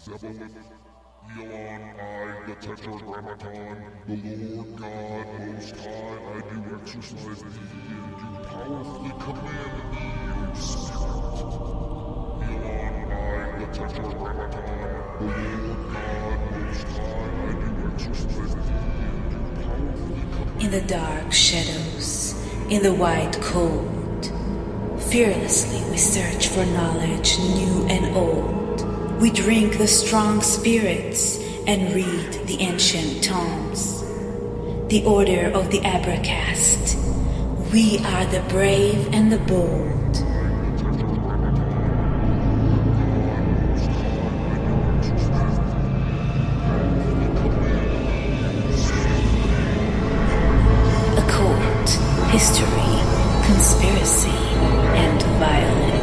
Elon, I, the Tetragrammaton, the Lord God Most High, I do exercise thee, and do powerfully command thee, O Spirit. Elon, I, the Tetragrammaton, the Lord God Most High, I do exercise thee, and do powerfully command. In the dark shadows, in the white cold, fearlessly we search for knowledge new and old. We drink the strong spirits and read the ancient tomes. The order of the Abracast. We are the brave and the bold. Occult, history, conspiracy, and violence.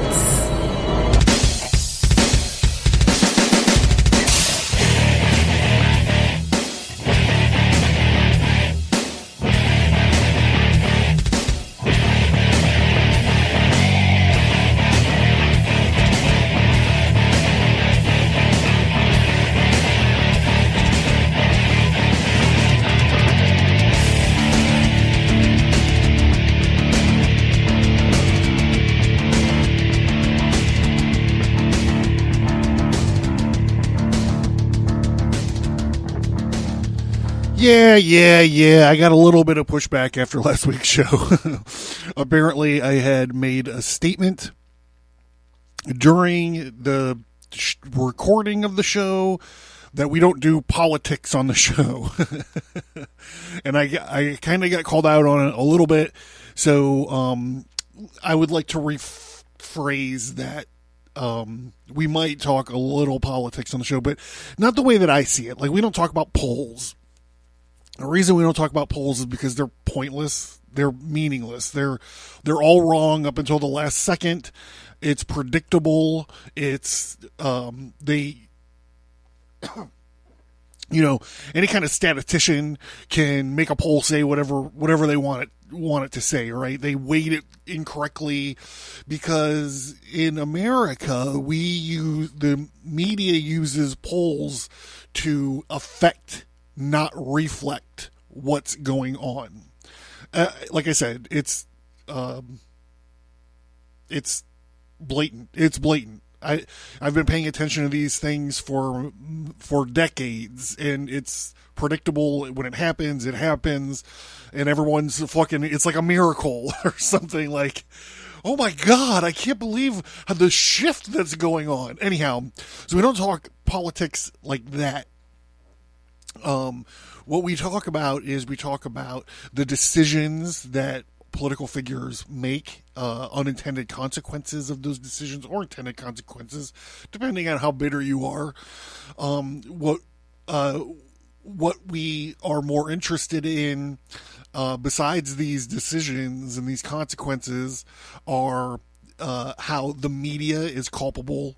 Yeah. I got a little bit of pushback after last week's show. Apparently, I had made a statement during the recording of the show that we don't do politics on the show. And I kind of got called out on it a little bit. So I would like to rephrase that. We might talk a little politics on the show, but not the way that I see it. Like, we don't talk about polls. The reason we don't talk about polls is because they're pointless. They're meaningless. They're all wrong up until the last second. It's predictable. It's any kind of statistician can make a poll say whatever they want it to say, right? They weight it incorrectly because in America the media uses polls to affect, not reflect what's going on. Like I said, it's blatant. It's blatant. I've been paying attention to these things for decades, and it's predictable. When it happens, and everyone's fucking, it's like a miracle or something. Like, oh my God, I can't believe the shift that's going on. Anyhow, so we don't talk politics like that. What we talk about is the decisions that political figures make, unintended consequences of those decisions or intended consequences, depending on how bitter you are. What we are more interested in, besides these decisions and these consequences, are how the media is culpable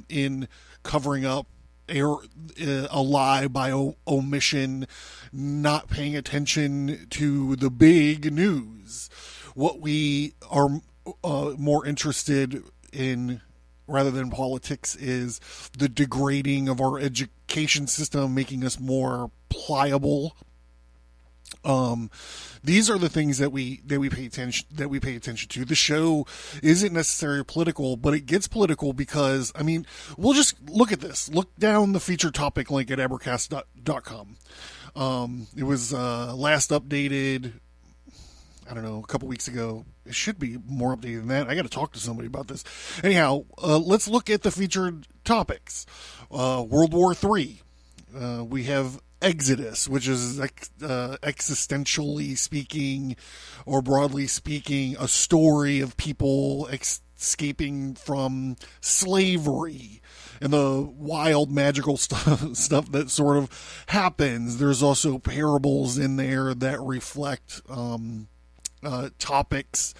in covering up a lie by omission, not paying attention to the big news. What we are more interested in, rather than politics, is the degrading of our education system, making us more pliable. These are the things that we pay attention to. The show isn't necessarily political, but it gets political because, I mean, we'll just look at this. Look down the featured topic link at Abracast.com. It was last updated, I don't know, a couple weeks ago. It should be more updated than that. I got to talk to somebody about this. Anyhow, let's look at the featured topics. World War III. We have Exodus, which is existentially speaking, or broadly speaking, a story of people escaping from slavery and the wild magical stuff that sort of happens. There's also parables in there that reflect topics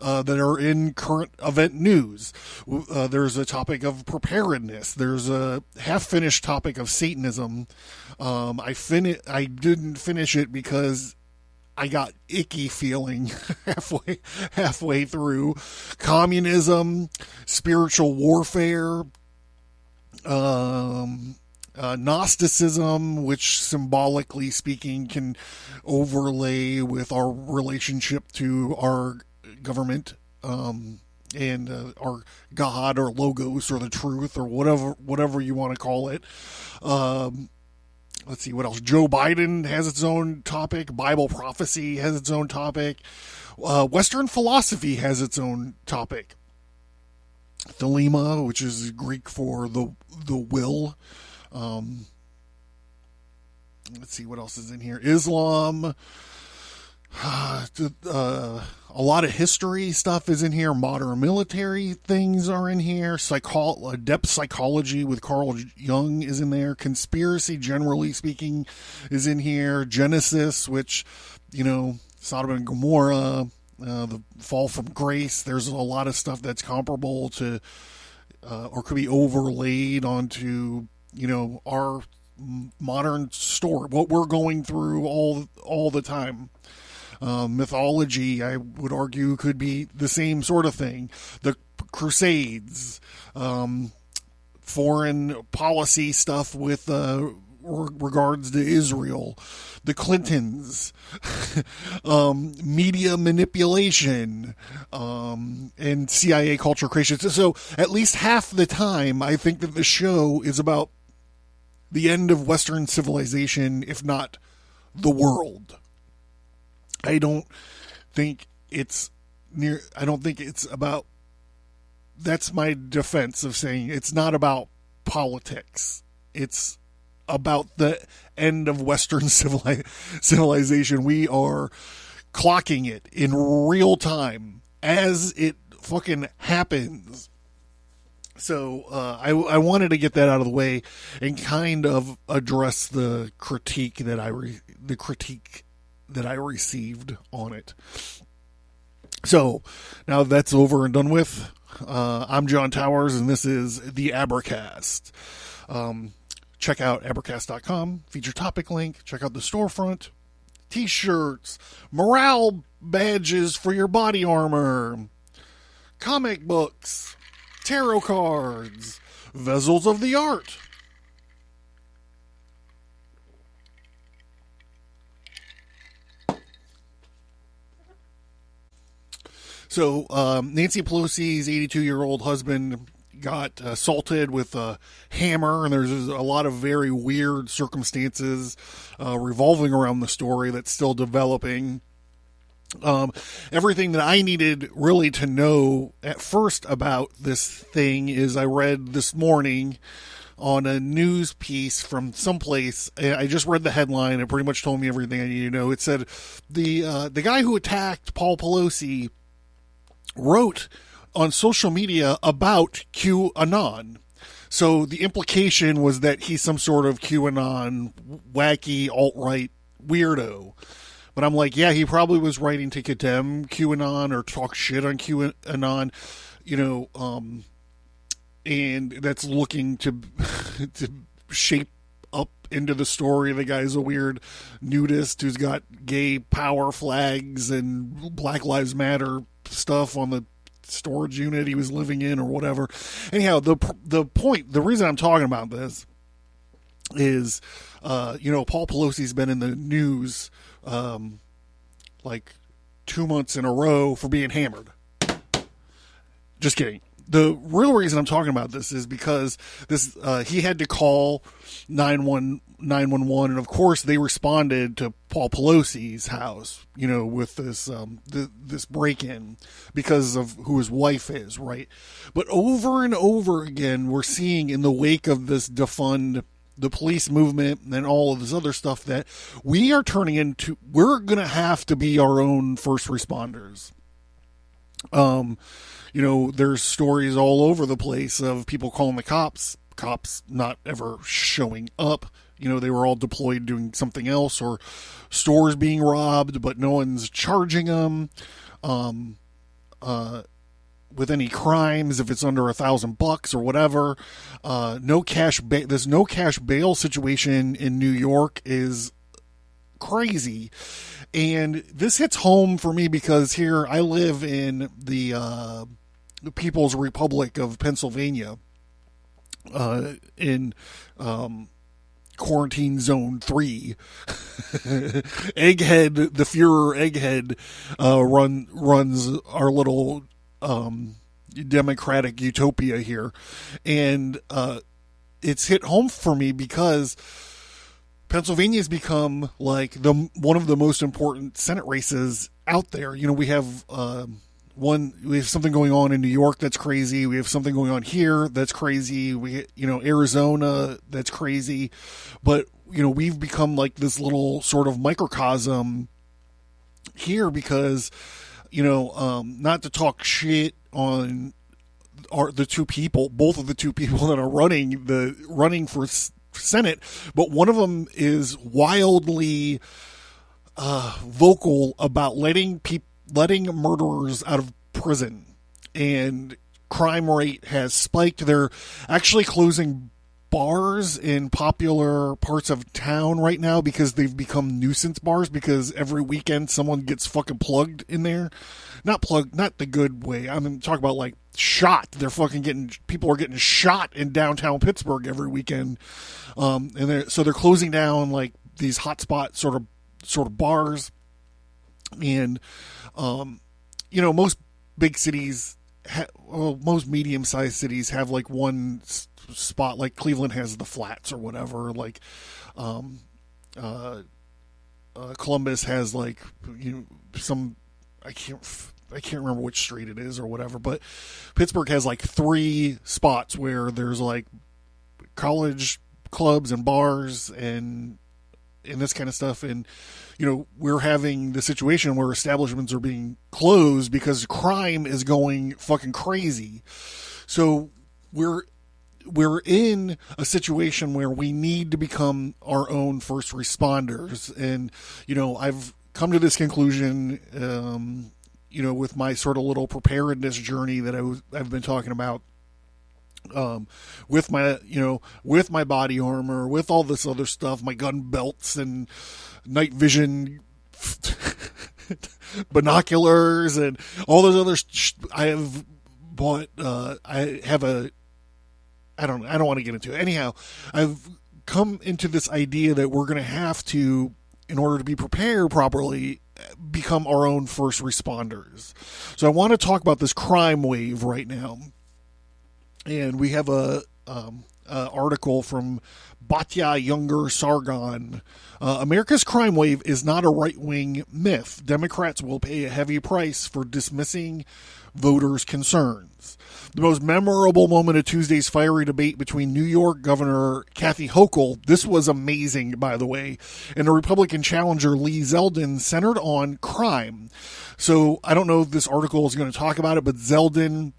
that are in current event news. There's a topic of preparedness. There's a half-finished topic of Satanism. I didn't finish it because I got icky feeling halfway through. Communism, spiritual warfare, Gnosticism, which symbolically speaking can overlay with our relationship to our government, and our God or logos or the truth or whatever you want to call it. Let's see what else. Joe Biden has its own topic. Bible prophecy has its own topic. Western philosophy has its own topic. Thelema, which is Greek for the will. Let's see what else is in here. Islam. A lot of history stuff is in here. Modern military things are in here. Depth psychology with Carl Jung is in there. Conspiracy, generally speaking, is in here. Genesis, which, Sodom and Gomorrah, the fall from grace. There's a lot of stuff that's comparable to, or could be overlaid onto, our modern story, what we're going through all the time. Mythology, I would argue, could be the same sort of thing. The Crusades, foreign policy stuff with regards to Israel, the Clintons, media manipulation, and CIA culture creation. So at least half the time, I think that the show is about the end of Western civilization, if not the world. I don't think it's about, that's my defense of saying it's not about politics. It's about the end of Western civilization. We are clocking it in real time as it fucking happens. So I wanted to get that out of the way and kind of address the critique that I received on it. So now that's over and done with. I'm John Towers, and this is the Abracast. Check out Abracast.com, feature topic link. Check out the storefront, t-shirts, morale badges for your body armor, comic books, tarot cards, vessels of the art. So Nancy Pelosi's 82-year-old husband got assaulted with a hammer, and there's a lot of very weird circumstances revolving around the story that's still developing. Everything that I needed really to know at first about this thing is I read this morning on a news piece from someplace. I just read the headline. It pretty much told me everything I needed to know. It said the guy who attacked Paul Pelosi wrote on social media about QAnon. So the implication was that he's some sort of QAnon wacky alt-right weirdo. But I'm like, yeah, he probably was writing to condemn QAnon or talk shit on QAnon, and that's looking to shape up into the story. The guy's a weird nudist who's got gay power flags and Black Lives Matter stuff on the storage unit he was living in or whatever. Anyhow, the reason I'm talking about this is, Paul Pelosi's been in the news like 2 months in a row for being hammered. Just kidding. The real reason I'm talking about this is because he had to call 911, and of course they responded to Paul Pelosi's house, with this this break-in because of who his wife is, right? But over and over again, we're seeing in the wake of this defund the police movement and all of this other stuff that we're going to have to be our own first responders. There's stories all over the place of people calling the cops not ever showing up. They were all deployed doing something else, or stores being robbed, but no one's charging them with any crimes if it's under $1,000 or whatever. This no cash bail situation in New York is crazy. And this hits home for me because here I live in the People's Republic of Pennsylvania. in quarantine zone 3. Egghead, the Fuhrer Egghead, runs our little democratic utopia here. And it's hit home for me because Pennsylvania's become like one of the most important Senate races out there. You know, we have we have something going on in New York that's crazy. We have something going on here that's crazy. Arizona that's crazy. But, we've become like this little sort of microcosm here because, not to talk shit on both of the two people that are running for Senate, but one of them is wildly vocal about letting murderers out of prison, and crime rate has spiked. They're actually closing bars in popular parts of town right now because they've become nuisance bars, because every weekend someone gets fucking plugged in there. Not plugged, not the good way. I'm talking about like shot. People are getting shot in downtown Pittsburgh every weekend. And they're closing down like these hotspot sort of bars. And, most big cities, most medium-sized cities have like one spot, like Cleveland has the Flats or whatever. Like, Columbus has like, some, I can't remember which street it is or whatever, but Pittsburgh has like 3 spots where there's like college clubs and bars and this kind of stuff. And, we're having the situation where establishments are being closed because crime is going fucking crazy. So we're in a situation where we need to become our own first responders. And, I've come to this conclusion, with my sort of little preparedness journey that I've been talking about, with my body armor, with all this other stuff, my gun belts and night vision binoculars and all those other I have bought. I don't want to get into it. Anyhow, I've come into this idea that we're going to have to, in order to be prepared properly, become our own first responders. So I want to talk about this crime wave right now. And we have a article from Batya Younger Sargon. America's crime wave is not a right-wing myth. Democrats will pay a heavy price for dismissing voters' concerns. The most memorable moment of Tuesday's fiery debate between New York Governor Kathy Hochul, this was amazing, by the way, and the Republican challenger Lee Zeldin centered on crime. So I don't know if this article is going to talk about it, but Zeldin,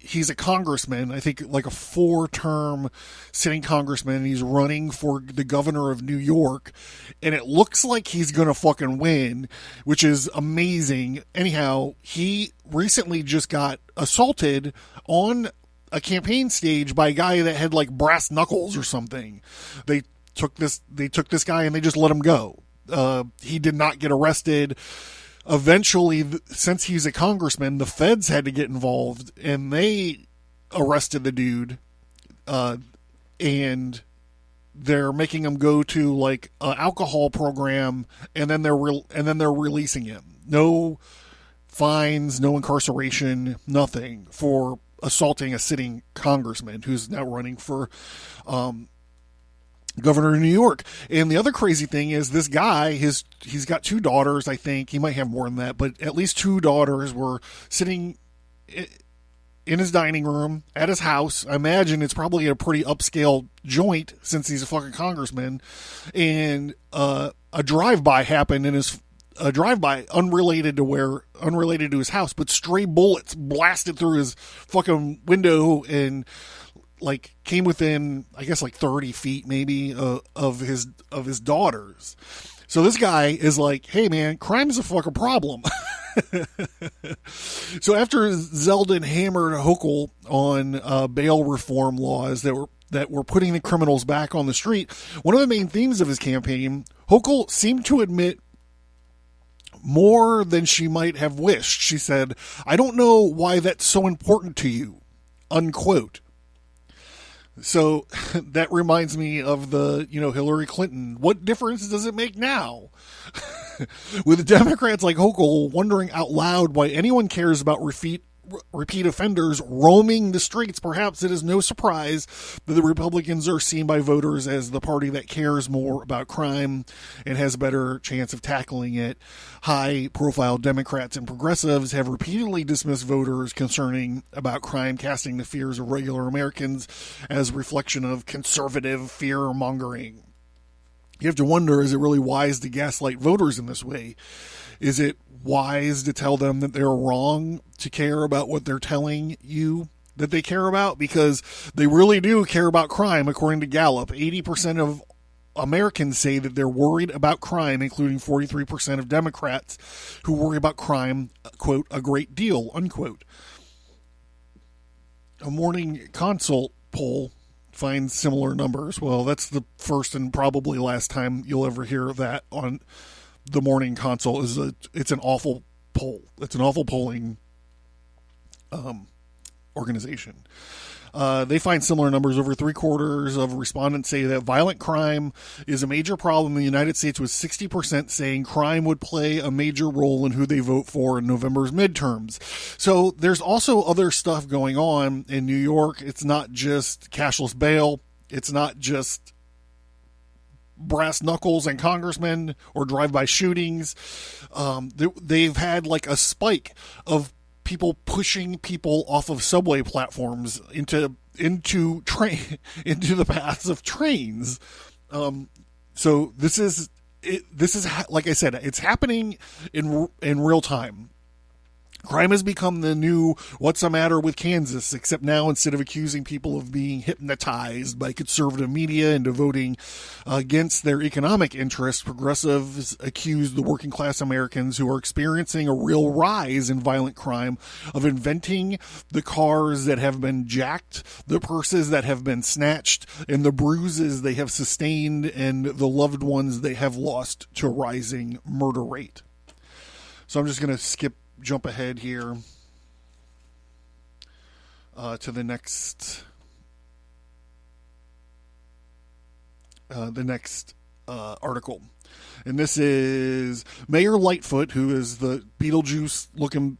he's a congressman, I think like a 4-term sitting congressman. He's running for the governor of New York, and it looks like he's going to fucking win, which is amazing. Anyhow, he recently just got assaulted on a campaign stage by a guy that had like brass knuckles or something. They took this guy and they just let him go. He did not get arrested. Eventually, since he's a congressman, the feds had to get involved, and they arrested the dude, and they're making him go to like an alcohol program, and then they're releasing him. No fines, no incarceration, nothing for assaulting a sitting congressman who's now running for governor of New York. And the other crazy thing is this guy, he's got 2 daughters, I think. He might have more than that, but at least 2 daughters were sitting in his dining room at his house. I imagine it's probably a pretty upscale joint since he's a fucking congressman. And a drive-by happened a drive-by unrelated to his house, but stray bullets blasted through his fucking window and like came within, I guess, like 30 feet maybe of his daughters. So this guy is like, hey man, crime is a fucking problem. So after Zeldin hammered Hochul on bail reform laws that were putting the criminals back on the street, one of the main themes of his campaign, Hochul seemed to admit more than she might have wished. She said, "I don't know why that's so important to you," unquote. So that reminds me of the, Hillary Clinton. What difference does it make now? With Democrats like Hochul wondering out loud why anyone cares about repeat offenders roaming the streets, perhaps it is no surprise that the Republicans are seen by voters as the party that cares more about crime and has a better chance of tackling it. High-profile Democrats and progressives have repeatedly dismissed voters concerning about crime, casting the fears of regular Americans as a reflection of conservative fear-mongering. You have to wonder, is it really wise to gaslight voters in this way? Is it wise to tell them that they're wrong to care about what they're telling you that they care about? Because they really do care about crime, according to Gallup. 80% of Americans say that they're worried about crime, including 43% of Democrats who worry about crime, quote, a great deal, unquote. A Morning Consult poll finds similar numbers. Well, that's the first and probably last time you'll ever hear that on the Morning Consult. It's an awful poll. It's an awful polling organization. They find similar numbers. Over 3/4 of respondents say that violent crime is a major problem in the United States, with 60% saying crime would play a major role in who they vote for in November's midterms. So there's also other stuff going on in New York. It's not just cashless bail. It's not just brass knuckles and congressmen or drive-by shootings. They've had like a spike of people pushing people off of subway platforms into the paths of trains. So this is like I said, it's happening in real time. Crime has become the new "what's the matter with Kansas," except now instead of accusing people of being hypnotized by conservative media and voting against their economic interests, progressives accuse the working class Americans who are experiencing a real rise in violent crime of inventing the cars that have been jacked, the purses that have been snatched, and the bruises they have sustained and the loved ones they have lost to a rising murder rate. So I'm just going to jump ahead here to the next article. And this is Mayor Lightfoot, who is the Beetlejuice-looking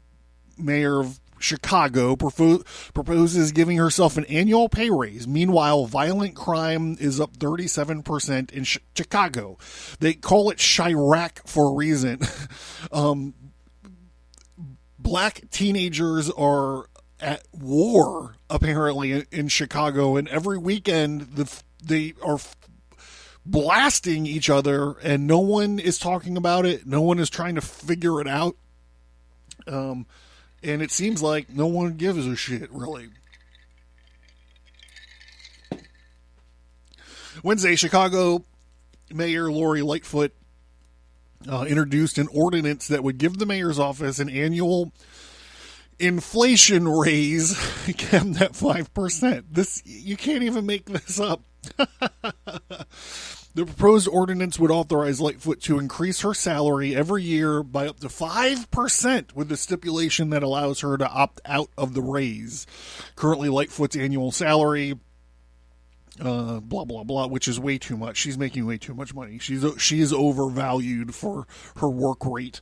mayor of Chicago, proposes giving herself an annual pay raise. Meanwhile, violent crime is up 37% in Chicago. They call it Chirac for a reason. Black teenagers are at war, apparently, in Chicago, and every weekend they are blasting each other, and no one is talking about it. No one is trying to figure it out. And it seems like no one gives a shit, really. Wednesday, Chicago Mayor Lori Lightfoot introduced an ordinance that would give the mayor's office an annual inflation raise capped at 5%. You can't even make this up. The proposed ordinance would authorize Lightfoot to increase her salary every year by up to 5%, with the stipulation that allows her to opt out of the raise. Currently, Lightfoot's annual salary, blah blah blah, which is way too much. She's making way too much money. She is overvalued for her work rate.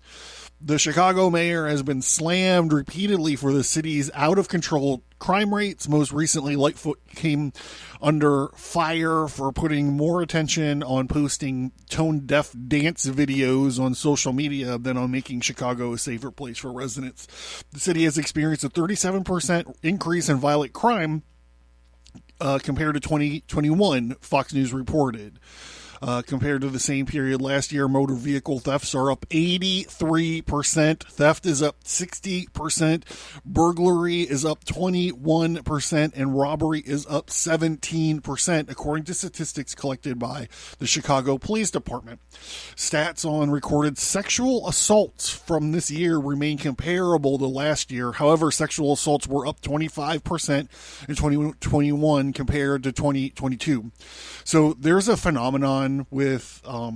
The Chicago mayor has been slammed repeatedly for the city's out of control crime rates. Most recently, Lightfoot came under fire for putting more attention on posting tone-deaf dance videos on social media than on making Chicago a safer place for residents. The city has experienced a 37% increase in violent crime compared to 2021, Fox News reported. Compared to the same period last year, motor vehicle thefts are up 83%. Theft is up 60%. Burglary is up 21%. And robbery is up 17%, according to statistics collected by the Chicago Police Department. Stats on recorded sexual assaults from this year remain comparable to last year. However, sexual assaults were up 25% in 2021 compared to 2022. So there's a phenomenon with, I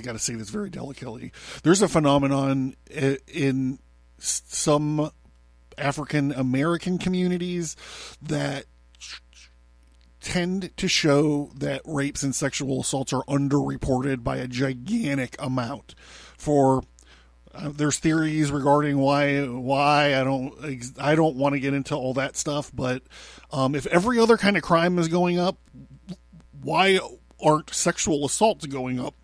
got to say this very delicately. There's a phenomenon in some African American communities that tend to show that rapes and sexual assaults are underreported by a gigantic amount. There's theories regarding why I don't want to get into all that stuff, but if every other kind of crime is going up, why aren't sexual assaults going up?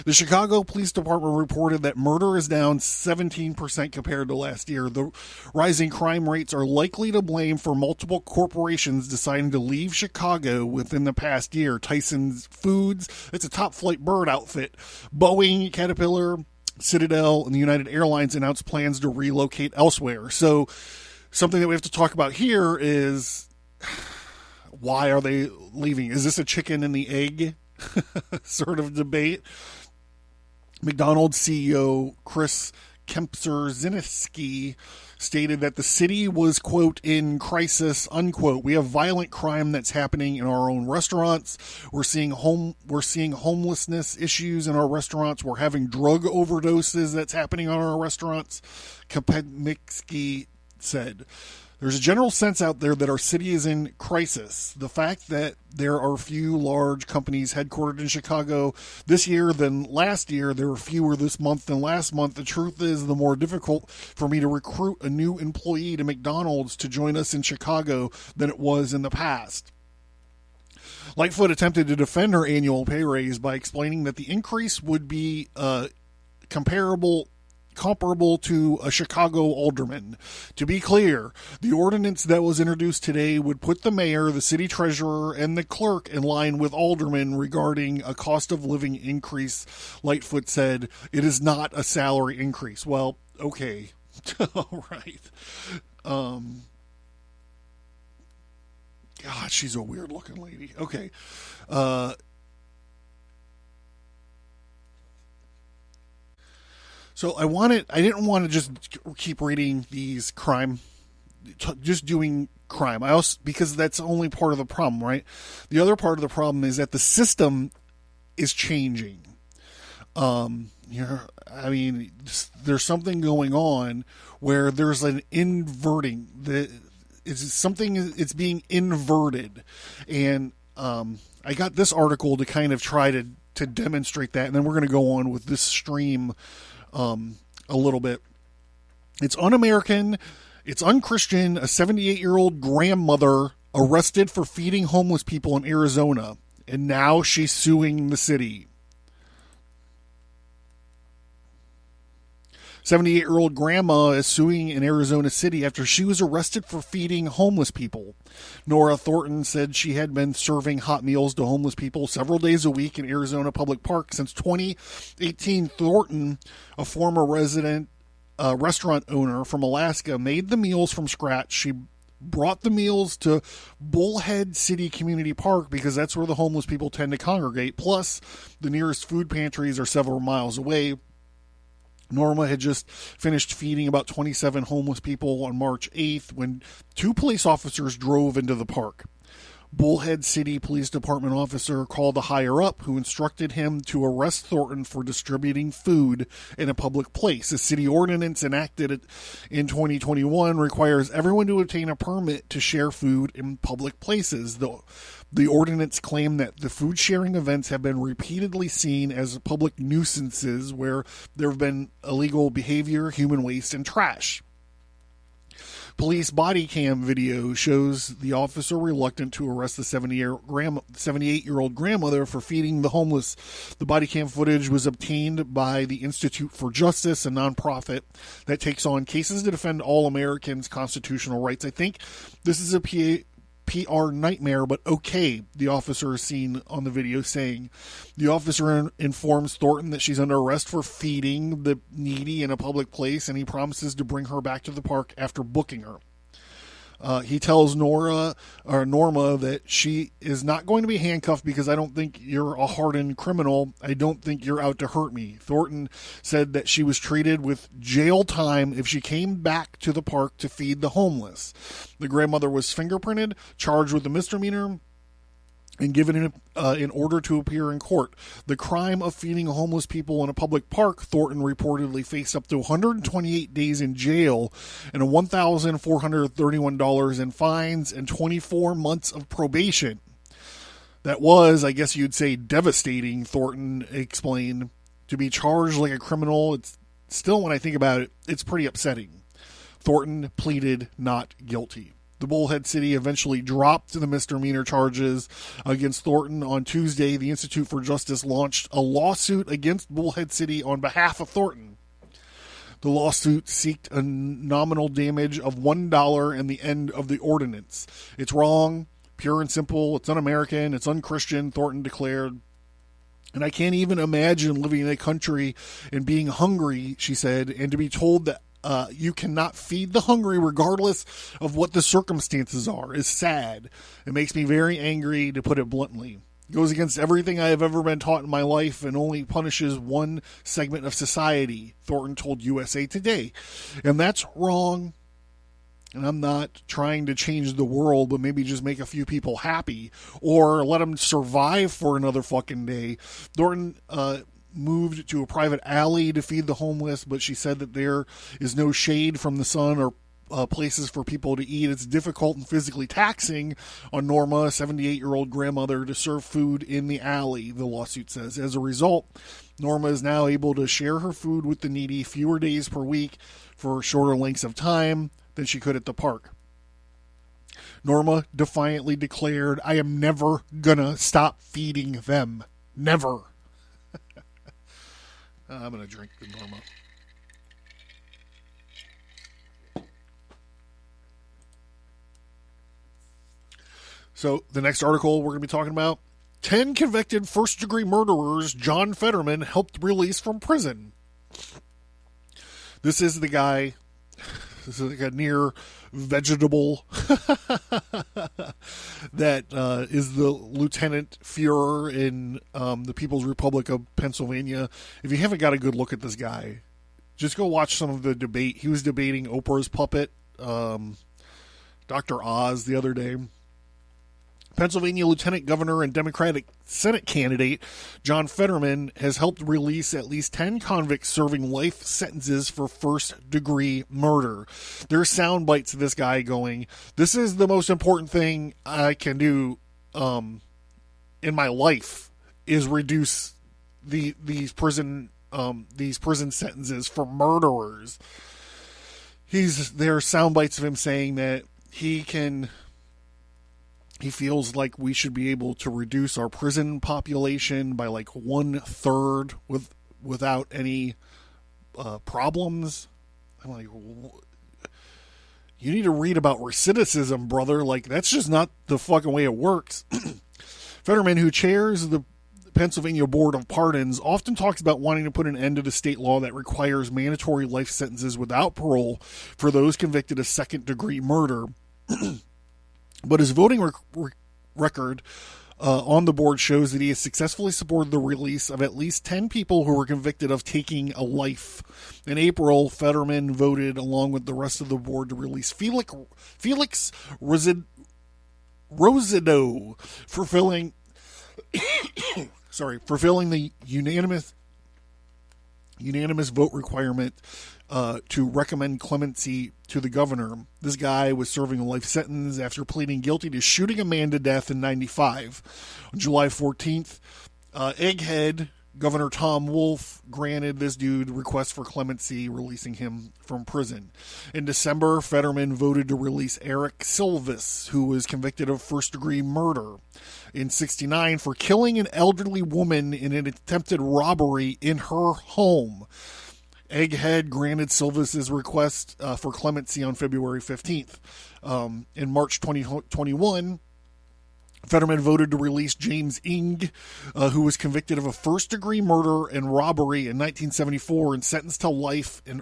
The Chicago Police Department reported that murder is down 17% compared to last year. The rising crime rates are likely to blame for multiple corporations deciding to leave Chicago within the past year. Tyson's Foods, it's a top flight bird outfit. Boeing, Caterpillar, Citadel, and the United Airlines announced plans to relocate elsewhere. So something that we have to talk about here is, why are they leaving? Is this a chicken and the egg sort of debate? McDonald's CEO Chris Kempczynski stated that the city was, quote, in crisis, unquote. We have violent crime that's happening in our own restaurants. We're seeing homelessness issues in our restaurants. We're having drug overdoses that's happening on our restaurants, Kempczynski said. There's a general sense out there that our city is in crisis. The fact that there are few large companies headquartered in Chicago this year than last year, there are fewer this month than last month. The truth is, the more difficult for me to recruit a new employee to McDonald's to join us in Chicago than it was in the past. Lightfoot attempted to defend her annual pay raise by explaining that the increase would be comparable to a Chicago alderman. To be clear, the ordinance that was introduced today would put the mayor, the city treasurer, and the clerk in line with aldermen regarding a cost of living increase. Lightfoot said, it is not a salary increase. Well, okay. All right. God, she's a weird looking lady. Okay. So I didn't want to just keep reading these just doing crime. Because that's only part of the problem, right? The other part of the problem is that the system is changing. There's something going on where there's an inverting. It's being inverted. And I got this article to kind of try to demonstrate that, and then we're going to go on with this stream a little bit. It's un-American, it's unchristian. A 78-year-old grandmother arrested for feeding homeless people in Arizona, and now she's suing the city. 78-year-old grandma is suing in Arizona City after she was arrested for feeding homeless people. Nora Thornton said she had been serving hot meals to homeless people several days a week in Arizona Public Park since 2018. Thornton, a former restaurant owner from Alaska, made the meals from scratch. She brought the meals to Bullhead City Community Park because that's where the homeless people tend to congregate. Plus, the nearest food pantries are several miles away. Norma had just finished feeding about 27 homeless people on March 8th when two police officers drove into the park. Bullhead City Police Department officer called a higher-up who instructed him to arrest Thornton for distributing food in a public place. A city ordinance enacted in 2021 requires everyone to obtain a permit to share food in public places. The ordinance claimed that the food sharing events have been repeatedly seen as public nuisances where there have been illegal behavior, human waste, and trash. Police body cam video shows the officer reluctant to arrest the 78-year-old grandmother for feeding the homeless. The body cam footage was obtained by the Institute for Justice, a nonprofit that takes on cases to defend all Americans' constitutional rights. I think this is a PR nightmare, but okay, the officer is seen on the video saying. The officer informs Thornton that she's under arrest for feeding the needy in a public place, and he promises to bring her back to the park after booking her. He tells Norma that she is not going to be handcuffed because I don't think you're a hardened criminal. I don't think you're out to hurt me. Thornton said that she was treated with jail time if she came back to the park to feed the homeless. The grandmother was fingerprinted, charged with a misdemeanor, and given in order to appear in court. The crime of feeding homeless people in a public park, Thornton reportedly faced up to 128 days in jail and $1,431 in fines and 24 months of probation. That was, I guess you'd say, devastating, Thornton explained. To be charged like a criminal, it's still, when I think about it, it's pretty upsetting. Thornton pleaded not guilty. The Bullhead City eventually dropped the misdemeanor charges against Thornton. On Tuesday, the Institute for Justice launched a lawsuit against Bullhead City on behalf of Thornton. The lawsuit sought a nominal damage of $1 and the end of the ordinance. It's wrong, pure and simple, it's un-American, it's un-Christian, Thornton declared. And I can't even imagine living in a country and being hungry, she said, and to be told that you cannot feed the hungry regardless of what the circumstances are is sad. It makes me very angry, to put it bluntly. It goes against everything I have ever been taught in my life and only punishes one segment of society, Thornton told USA Today. And that's wrong. And I'm not trying to change the world, but maybe just make a few people happy or let them survive for another fucking day. Thornton moved to a private alley to feed the homeless, but she said that there is no shade from the sun or places for people to eat. It's difficult and physically taxing on Norma, a 78-year-old grandmother, to serve food in the alley, the lawsuit says. As a result, Norma is now able to share her food with the needy fewer days per week for shorter lengths of time than she could at the park. Norma defiantly declared, "I am never gonna stop feeding them. Never." I'm gonna drink the Norma. So the next article we're going to be talking about, 10 convicted first-degree murderers John Fetterman helped release from prison. This is the guy, this is like a near vegetable that is the Lieutenant Fuhrer in the People's Republic of Pennsylvania. If you haven't got a good look at this guy, just go watch some of the debate. He was debating Oprah's puppet, Dr. Oz, the other day. Pennsylvania Lieutenant Governor and Democratic Senate candidate John Fetterman has helped release at least 10 convicts serving life sentences for first-degree murder. There are sound bites of this guy going, "This is the most important thing I can do in my life is reduce these prison sentences for murderers." There are sound bites of him saying that he feels like we should be able to reduce our prison population by like 1/3 without any problems. I'm like, you need to read about recidivism, brother. Like, that's just not the fucking way it works. Fetterman, who chairs the Pennsylvania Board of Pardons, often talks about wanting to put an end to the state law that requires mandatory life sentences without parole for those convicted of second-degree murder. But his voting record on the board shows that he has successfully supported the release of at least 10 people who were convicted of taking a life. In April, Fetterman voted, along with the rest of the board, to release Felix Rosido, fulfilling the unanimous vote requirement to recommend clemency to the governor. This guy was serving a life sentence after pleading guilty to shooting a man to death in 1995. On July 14th, Egghead Governor Tom Wolf granted this dude request for clemency, releasing him from prison. In December, Fetterman voted to release Eric Silvis, who was convicted of first-degree murder in 1969 for killing an elderly woman in an attempted robbery in her home. Egghead granted Silvis's request for clemency on February 15th. In March 2021, Fetterman voted to release James Ing, who was convicted of a first-degree murder and robbery in 1974 and sentenced to life, and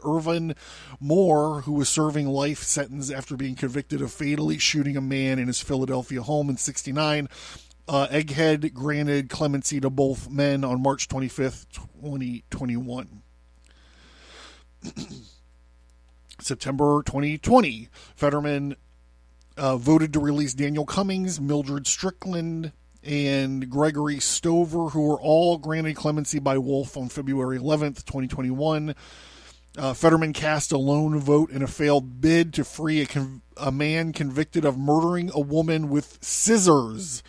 Irvin Moore, who was serving life sentence after being convicted of fatally shooting a man in his Philadelphia home in 1969. Egghead granted clemency to both men on March 25th, 2021. September 2020, Fetterman voted to release Daniel Cummings, Mildred Strickland, and Gregory Stover, who were all granted clemency by Wolf on February 11th, 2021. Fetterman cast a lone vote in a failed bid to free a man convicted of murdering a woman with scissors.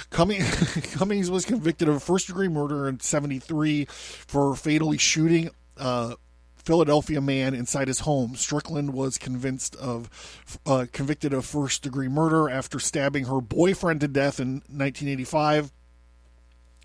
Cummings was convicted of first-degree murder in 1973 for fatally shooting a Philadelphia man inside his home. Strickland was convicted of first-degree murder after stabbing her boyfriend to death in 1985.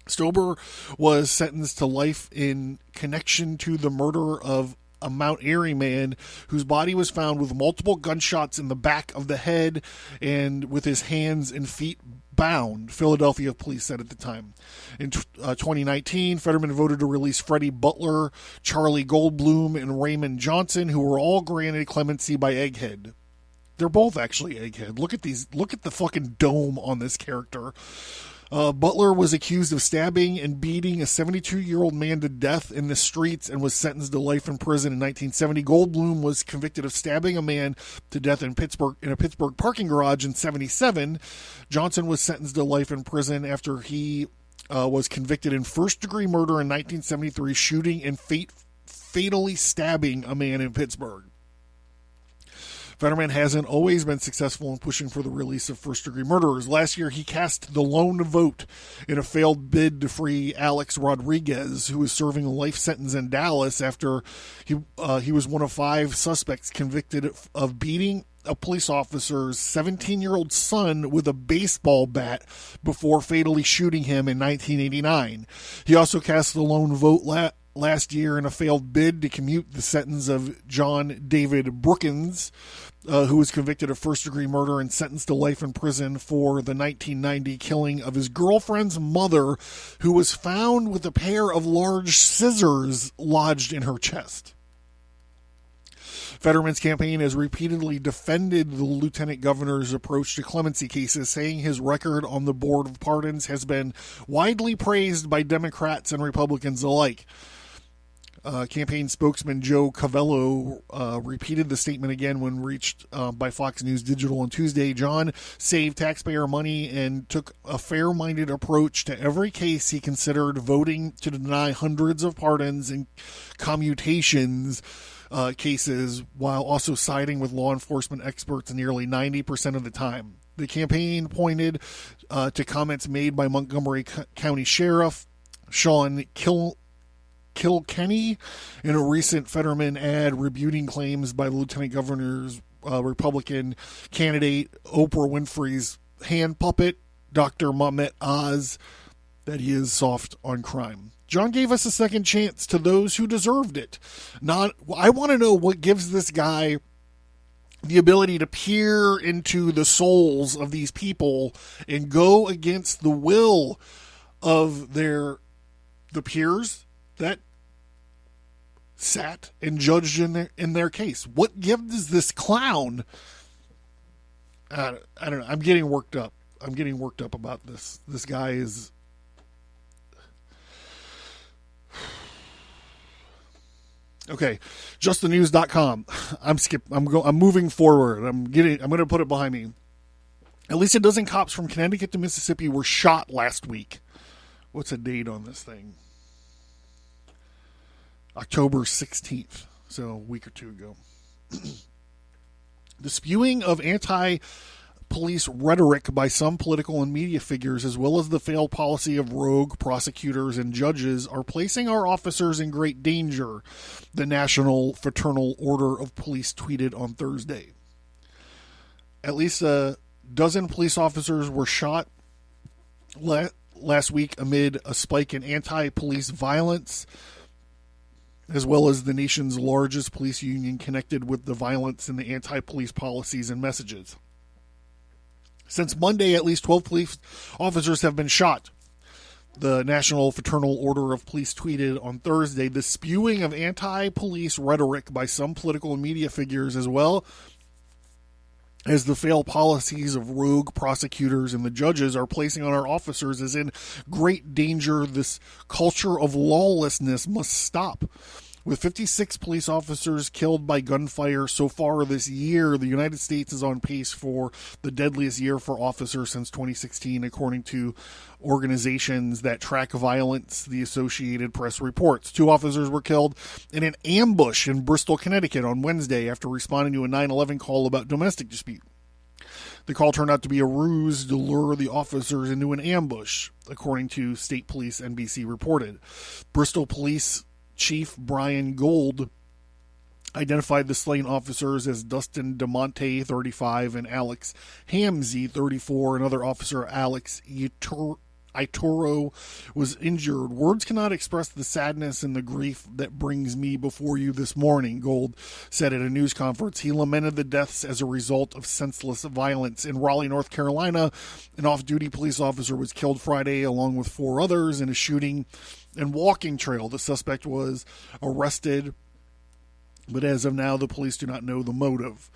Stober was sentenced to life in connection to the murder of a Mount Airy man whose body was found with multiple gunshots in the back of the head and with his hands and feet bound, Philadelphia police said at the time. In 2019, Fetterman voted to release Freddie Butler, Charlie Goldblum, and Raymond Johnson, who were all granted clemency by Egghead. They're both actually Egghead. Look at the fucking dome on this character. Butler was accused of stabbing and beating a 72-year-old man to death in the streets and was sentenced to life in prison in 1970. Goldblum was convicted of stabbing a man to death in a Pittsburgh parking garage in 1977. Johnson was sentenced to life in prison after he was convicted in first-degree murder in 1973, shooting and fatally stabbing a man in Pittsburgh. Fetterman hasn't always been successful in pushing for the release of first-degree murderers. Last year, he cast the lone vote in a failed bid to free Alex Rodriguez, who was serving a life sentence in Dallas after he was one of 5 suspects convicted of beating a police officer's 17-year-old son with a baseball bat before fatally shooting him in 1989. He also cast the lone vote last year in a failed bid to commute the sentence of John David Brookins, who was convicted of first-degree murder and sentenced to life in prison for the 1990 killing of his girlfriend's mother, who was found with a pair of large scissors lodged in her chest. Fetterman's campaign has repeatedly defended the lieutenant governor's approach to clemency cases, saying his record on the Board of Pardons has been widely praised by Democrats and Republicans alike. Campaign spokesman Joe Covello repeated the statement again when reached by Fox News Digital on Tuesday. John saved taxpayer money and took a fair-minded approach to every case he considered, voting to deny hundreds of pardons and commutations cases while also siding with law enforcement experts nearly 90% of the time. The campaign pointed to comments made by Montgomery County Sheriff Sean Kilkenny in a recent Fetterman ad rebuting claims by the lieutenant governor's Republican candidate Oprah Winfrey's hand puppet, Dr. Mehmet Oz, that he is soft on crime. John gave us a second chance to those who deserved it. I want to know what gives this guy the ability to peer into the souls of these people and go against the will of the peers that sat and judged in their case. What gives this clown? I don't know. I'm getting worked up. About this. This guy is. Okay, justthenews.com. I'm moving forward. I'm going to put it behind me. At least a dozen cops from Connecticut to Mississippi were shot last week. What's the date on this thing? October 16th, so a week or two ago. The spewing of anti-police rhetoric by some political and media figures, as well as the failed policy of rogue prosecutors and judges, are placing our officers in great danger, the National Fraternal Order of Police tweeted on Thursday. At least a dozen police officers were shot last week amid a spike in anti-police violence, as well as the nation's largest police union connected with the violence and the anti-police policies and messages. Since Monday, at least 12 police officers have been shot. The National Fraternal Order of Police tweeted on Thursday, the spewing of anti-police rhetoric by some political and media figures, as well as the failed policies of rogue prosecutors and the judges, are placing on our officers is in great danger. This culture of lawlessness must stop. With 56 police officers killed by gunfire so far this year, the United States is on pace for the deadliest year for officers since 2016, according to organizations that track violence. The Associated Press reports 2 officers were killed in an ambush in Bristol, Connecticut on Wednesday after responding to a 9/11 call about domestic dispute. The call turned out to be a ruse to lure the officers into an ambush, according to State Police NBC reported. Bristol Police Chief Brian Gold identified the slain officers as Dustin DeMonte, 35, and Alex Hamzy, 34. Another officer, Alex Itoro, was injured. Words cannot express the sadness and the grief that brings me before you this morning, Gold said at a news conference. He lamented the deaths as a result of senseless violence. In Raleigh, North Carolina, an off-duty police officer was killed Friday along with 4 others in a shooting and walking trail. The suspect was arrested, but as of now, the police do not know the motive.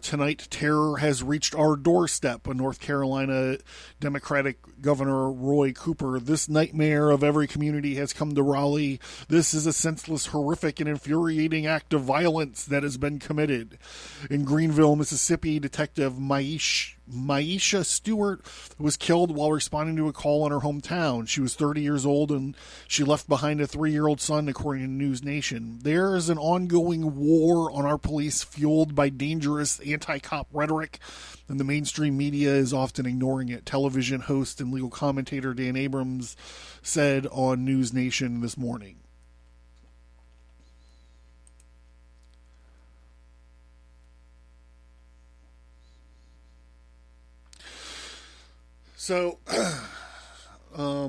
Tonight, terror has reached our doorstep. A North Carolina Democratic Governor Roy Cooper. This nightmare of every community has come to Raleigh. This is a senseless, horrific, and infuriating act of violence that has been committed. In Greenville, Mississippi, Detective Maisha Stewart was killed while responding to a call in her hometown. She was 30 years old and she left behind a 3-year-old son, according to News Nation. There is an ongoing war on our police fueled by dangerous anti-cop rhetoric, and the mainstream media is often ignoring it. Television host and legal commentator Dan Abrams said on News Nation this morning. So, I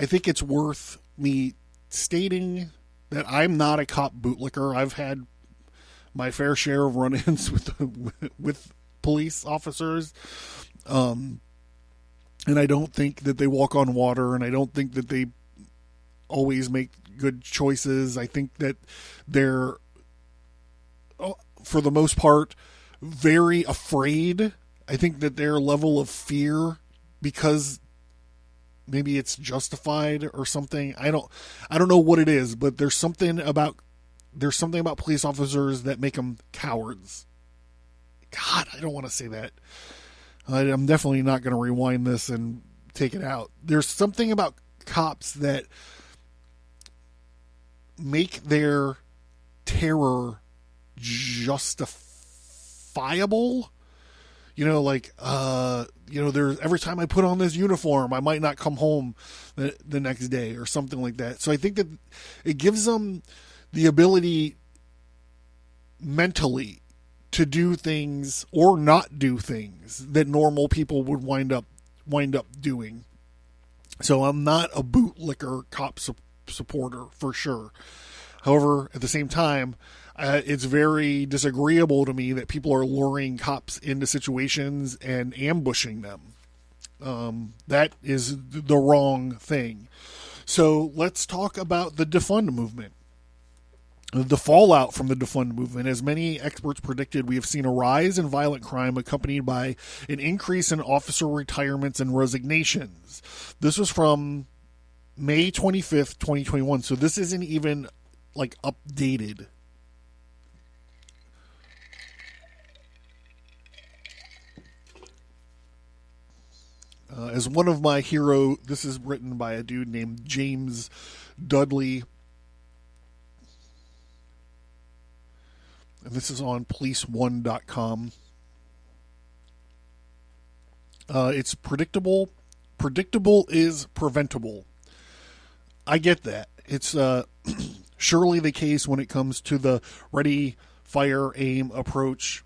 think it's worth me stating that I'm not a cop bootlicker. I've had my fair share of run-ins with police officers, and I don't think that they walk on water, and I don't think that they always make good choices. I think that they're, for the most part, very afraid. I think that their level of fear, because maybe it's justified or something. I don't know what it is, but there's something about police officers that make them cowards. God, I don't want to say that. I'm definitely not going to rewind this and take it out. There's something about cops that make their terror justifiable. There's every time I put on this uniform, I might not come home the next day or something like that. So I think that it gives them the ability mentally to do things or not do things that normal people would wind up doing. So I'm not a bootlicker cop supporter for sure. However, at the same time, it's very disagreeable to me that people are luring cops into situations and ambushing them. That is the wrong thing. So let's talk about the defund movement. The fallout from the defund movement. As many experts predicted, we have seen a rise in violent crime accompanied by an increase in officer retirements and resignations. This was from May 25th, 2021. So this isn't even updated. As one of my hero, this is written by a dude named James Dudley. And this is on police1.com. It's predictable. Predictable is preventable. I get that. It's surely the case when it comes to the ready, fire, aim approach.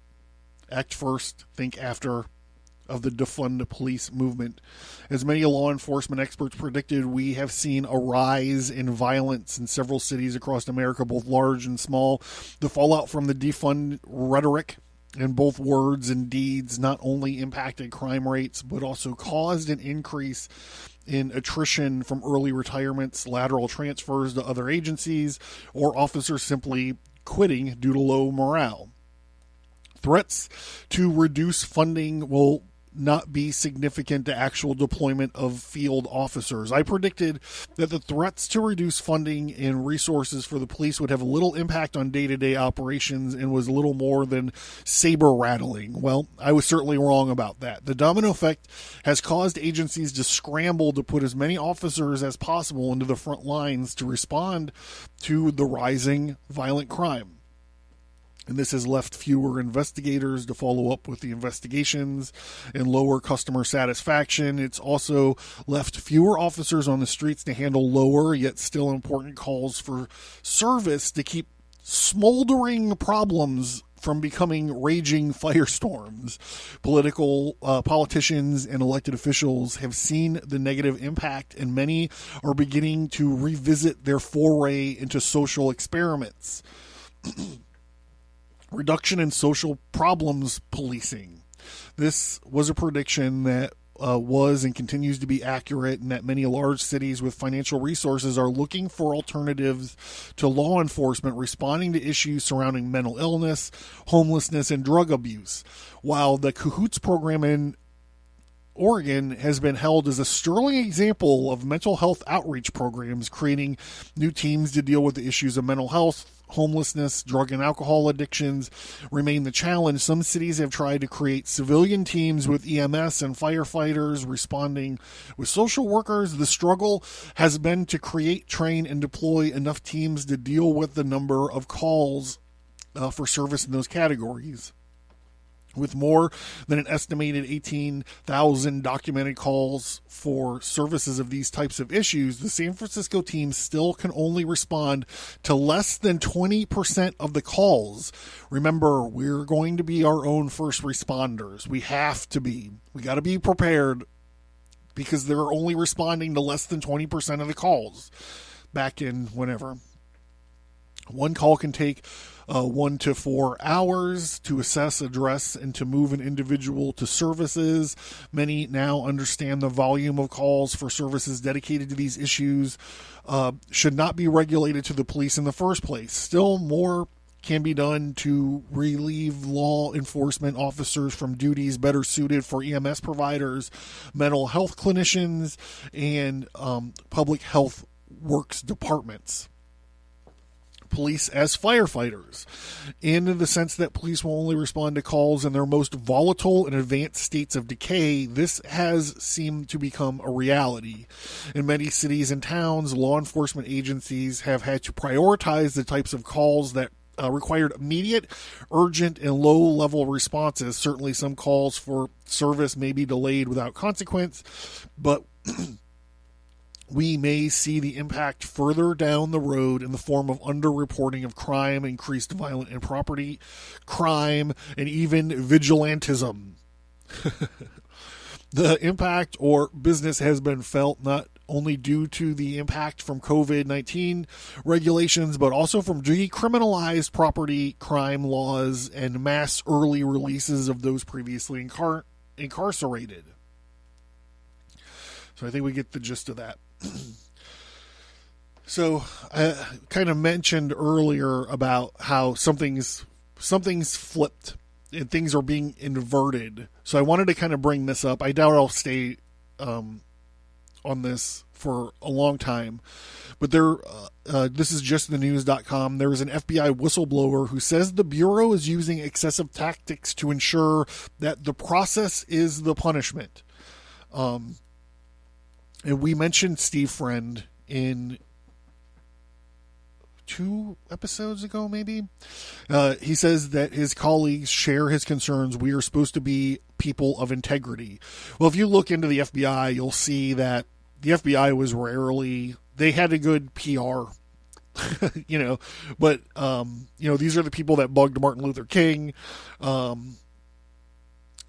Act first, think after of the Defund the Police movement. As many law enforcement experts predicted, we have seen a rise in violence in several cities across America, both large and small. The fallout from the defund rhetoric and both words and deeds not only impacted crime rates, but also caused an increase in attrition from early retirements, lateral transfers to other agencies, or officers simply quitting due to low morale. Threats to reduce funding will not be significant to actual deployment of field officers. I predicted that the threats to reduce funding and resources for the police would have little impact on day-to-day operations and was little more than saber rattling. Well, I was certainly wrong about that. The domino effect has caused agencies to scramble to put as many officers as possible into the front lines to respond to the rising violent crime. And this has left fewer investigators to follow up with the investigations and lower customer satisfaction. It's also left fewer officers on the streets to handle lower yet still important calls for service to keep smoldering problems from becoming raging firestorms. Politicians and elected officials have seen the negative impact, and many are beginning to revisit their foray into social experiments. Reduction in social problems policing. This was a prediction that was and continues to be accurate, and that many large cities with financial resources are looking for alternatives to law enforcement responding to issues surrounding mental illness, homelessness, and drug abuse. While the Cahoots program in Oregon has been held as a sterling example of mental health outreach programs, creating new teams to deal with the issues of mental health, homelessness, drug and alcohol addictions remain the challenge. Some cities have tried to create civilian teams with EMS and firefighters responding with social workers. The struggle has been to create, train, and deploy enough teams to deal with the number of calls for service in those categories. With more than an estimated 18,000 documented calls for services of these types of issues, the San Francisco team still can only respond to less than 20% of the calls. Remember, we're going to be our own first responders. We have to be. We got to be prepared, because they're only responding to less than 20% of the calls back in whenever. One call can take 1 to 4 hours to assess, address, and to move an individual to services. Many now understand the volume of calls for services dedicated to these issues should not be regulated to the police in the first place. Still, more can be done to relieve law enforcement officers from duties better suited for EMS providers, mental health clinicians, and public health works departments. Police as firefighters, in the sense that police will only respond to calls in their most volatile and advanced states of decay. This has seemed to become a reality. In many cities and towns, law enforcement agencies have had to prioritize the types of calls that required immediate, urgent, and low-level responses. Certainly some calls for service may be delayed without consequence, but we may see the impact further down the road in the form of underreporting of crime, increased violent and property crime, and even vigilantism. The impact or business has been felt not only due to the impact from COVID-19 regulations, but also from decriminalized property crime laws and mass early releases of those previously incarcerated. So I think we get the gist of that. So I kind of mentioned earlier about how something's flipped and things are being inverted. So I wanted to kind of bring this up. I doubt I'll stay on this for a long time, but this is justthenews.com. There is an FBI whistleblower who says the Bureau is using excessive tactics to ensure that the process is the punishment. And we mentioned Steve Friend in 2 episodes ago, maybe. He says that his colleagues share his concerns. We are supposed to be people of integrity. Well, if you look into the FBI, you'll see that the FBI was rarely, they had a good PR, but, these are the people that bugged Martin Luther King.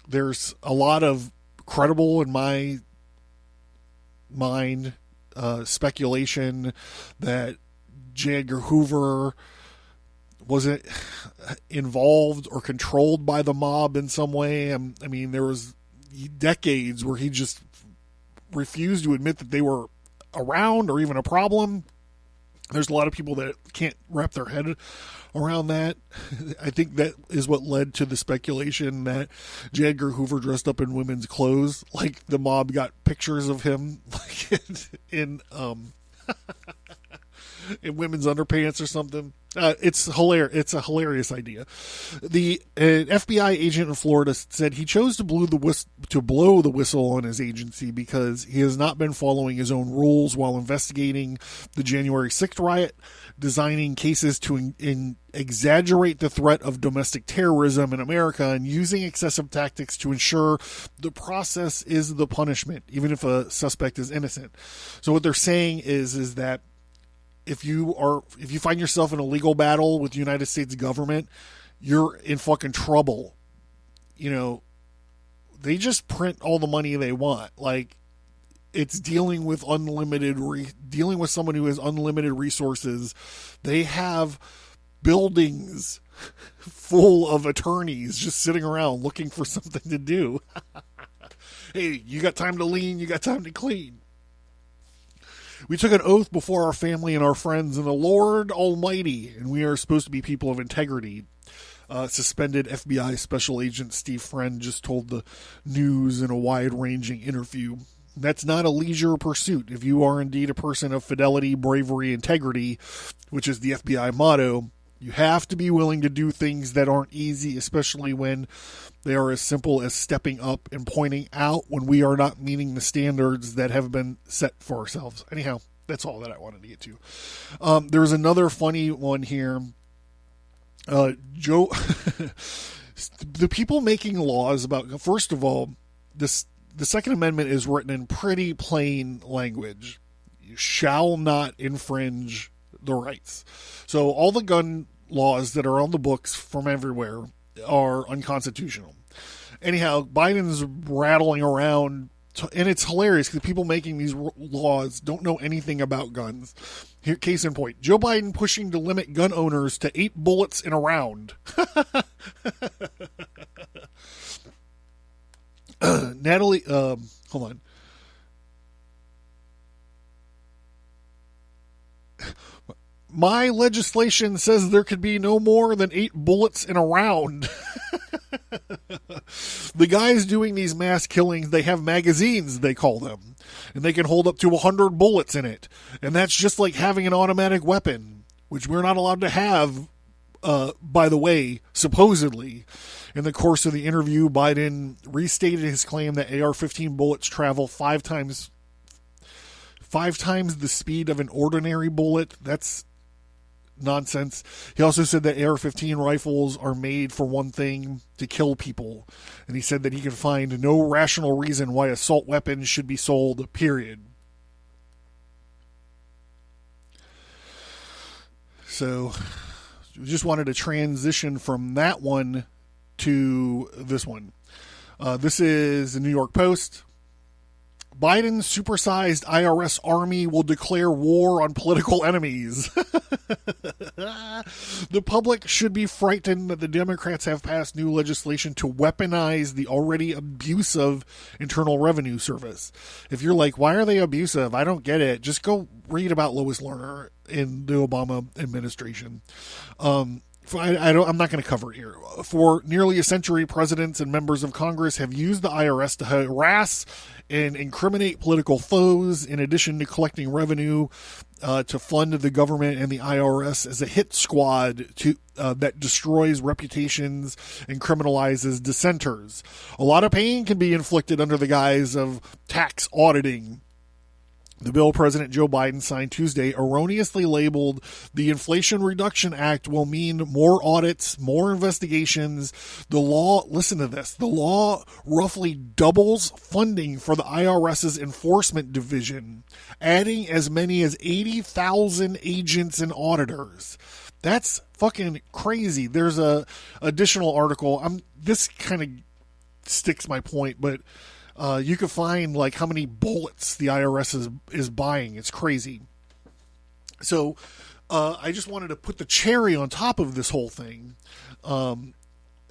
There's a lot of credible, in my mind, speculation that J. Edgar Hoover wasn't involved or controlled by the mob in some way. I mean, there was decades where he just refused to admit that they were around or even a problem. There's a lot of people that can't wrap their head around that. I think that is what led to the speculation that J. Edgar Hoover dressed up in women's clothes. Like the mob got pictures of him in in women's underpants or something. It's hilarious. It's a hilarious idea. The FBI agent in Florida said he chose to blow the whistle on his agency because he has not been following his own rules while investigating the January 6th riot, designing cases to exaggerate the threat of domestic terrorism in America, and using excessive tactics to ensure the process is the punishment, even if a suspect is innocent. So what they're saying is that if you find yourself in a legal battle with the United States government, you're in fucking trouble. You know, they just print all the money they want. Like, it's dealing with dealing with someone who has unlimited resources. They have buildings full of attorneys just sitting around looking for something to do. Hey, you got time to lean, you got time to clean. We took an oath before our family and our friends and the Lord Almighty, and we are supposed to be people of integrity. Suspended FBI Special Agent Steve Friend just told the news in a wide-ranging interview. That's not a leisure pursuit. If you are indeed a person of fidelity, bravery, integrity, which is the FBI motto, you have to be willing to do things that aren't easy, especially when they are as simple as stepping up and pointing out when we are not meeting the standards that have been set for ourselves. Anyhow, that's all that I wanted to get to. There's another funny one here. Joe, the people making laws about, first of all, the Second Amendment is written in pretty plain language. You shall not infringe the rights. So all the gun laws that are on the books from everywhere are unconstitutional. Anyhow, Biden's rattling around, and it's hilarious because the people making these laws don't know anything about guns. Here, case in point, Joe Biden pushing to limit gun owners to 8 bullets in a round. Natalie, hold on. My legislation says there could be no more than 8 bullets in a round. The guys doing these mass killings, they have magazines, they call them, and they can hold up to 100 bullets in it. And that's just like having an automatic weapon, which we're not allowed to have, by the way, supposedly. In the course of the interview, Biden restated his claim that AR-15 bullets travel 5 times the speed of an ordinary bullet. That's nonsense. He also said that AR-15 rifles are made for one thing, to kill people. And he said that he can find no rational reason why assault weapons should be sold, period. So, we just wanted to transition from that one to this one. This is the New York Post. Biden's supersized IRS army will declare war on political enemies. The public should be frightened that the Democrats have passed new legislation to weaponize the already abusive Internal Revenue Service. If you're like, why are they abusive? I don't get it. Just go read about Lois Lerner in the Obama administration. I'm not going to cover it here. For nearly a century, presidents and members of Congress have used the IRS to harass and incriminate political foes, in addition to collecting revenue to fund the government and the IRS as a hit squad that destroys reputations and criminalizes dissenters. A lot of pain can be inflicted under the guise of tax auditing. The bill President Joe Biden signed Tuesday, erroneously labeled the Inflation Reduction Act, will mean more audits, more investigations. The law, listen to this, the law roughly doubles funding for the IRS's enforcement division, adding as many as 80,000 agents and auditors. That's fucking crazy. There's a additional article. This kind of sticks my point, but you can find like how many bullets the IRS is buying. It's crazy. So I just wanted to put the cherry on top of this whole thing.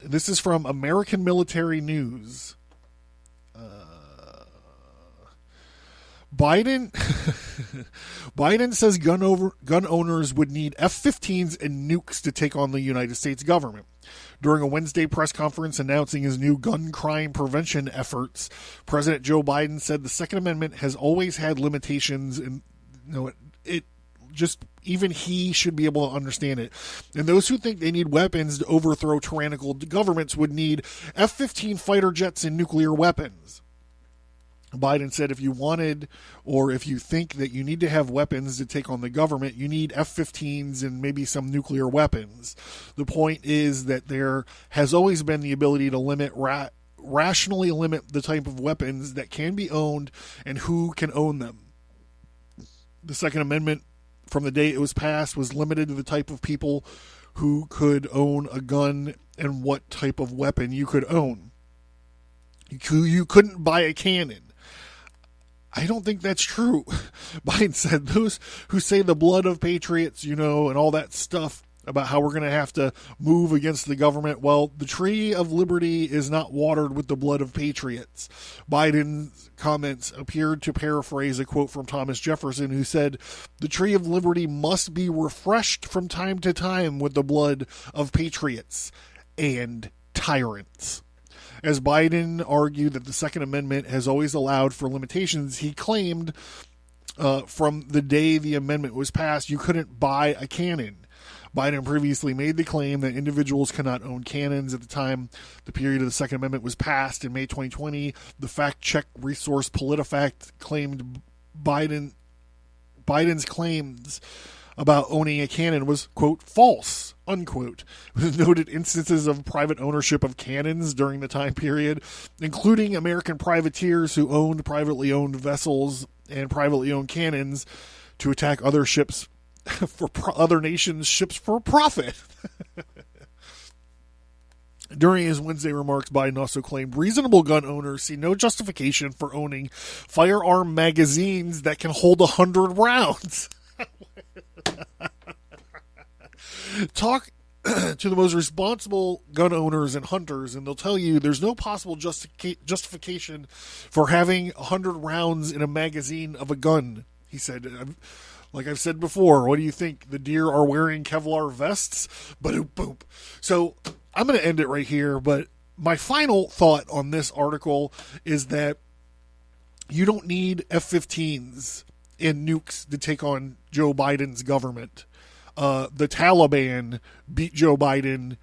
This is from American Military News. Biden says gun owners would need F-15s and nukes to take on the United States government. During a Wednesday press conference announcing his new gun crime prevention efforts, President Joe Biden said the Second Amendment has always had limitations, and it just even he should be able to understand it. And those who think they need weapons to overthrow tyrannical governments would need F-15 fighter jets and nuclear weapons. Biden said if you wanted, or if you think that you need to have weapons to take on the government, you need F-15s and maybe some nuclear weapons. The point is that there has always been the ability to rationally limit the type of weapons that can be owned and who can own them. The Second Amendment, from the day it was passed, was limited to the type of people who could own a gun and what type of weapon you could own. You couldn't buy a cannon. I don't think that's true. Biden said those who say the blood of patriots, and all that stuff about how we're going to have to move against the government. Well, the tree of liberty is not watered with the blood of patriots. Biden's comments appeared to paraphrase a quote from Thomas Jefferson, who said, the tree of liberty must be refreshed from time to time with the blood of patriots and tyrants. As Biden argued that the Second Amendment has always allowed for limitations, he claimed from the day the amendment was passed, you couldn't buy a cannon. Biden previously made the claim that individuals cannot own cannons. At the time the period of the Second Amendment was passed in May 2020, the fact-check resource PolitiFact claimed Biden's claims about owning a cannon was, quote, false, unquote, with noted instances of private ownership of cannons during the time period, including American privateers who owned privately owned vessels and privately owned cannons to attack other ships for other nations' ships for profit. During his Wednesday remarks, Biden also claimed reasonable gun owners see no justification for owning firearm magazines that can hold 100 rounds. Talk to the most responsible gun owners and hunters, and they'll tell you there's no possible justification for having 100 rounds in a magazine of a gun, he said. Like I've said before, what do you think? The deer are wearing Kevlar vests? Ba-doop boop. So I'm going to end it right here, but my final thought on this article is that you don't need F-15s and nukes to take on Joe Biden's government. The Taliban beat Joe Biden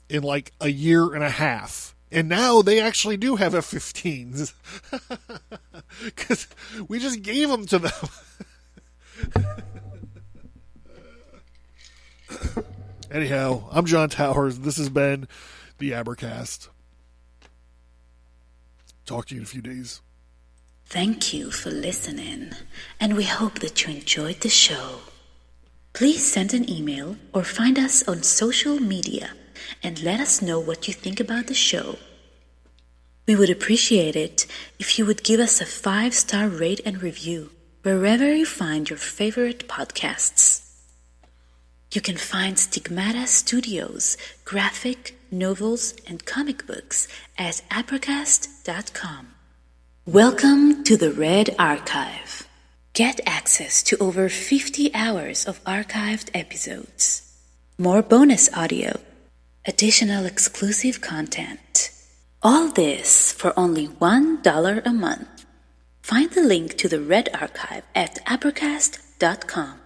in like a year and a half. And now they actually do have F-15s. Because we just gave them to them. Anyhow, I'm John Towers. This has been the Abracast. Talk to you in a few days. Thank you for listening, and we hope that you enjoyed the show. Please send an email or find us on social media and let us know what you think about the show. We would appreciate it if you would give us a 5-star rate and review wherever you find your favorite podcasts. You can find Stigmata Studios, graphic, novels, and comic books at Abracast.com. Welcome to the Red Archive. Get access to over 50 hours of archived episodes, more bonus audio, additional exclusive content. All this for only $1 a month. Find the link to the Red Archive at Abracast.com.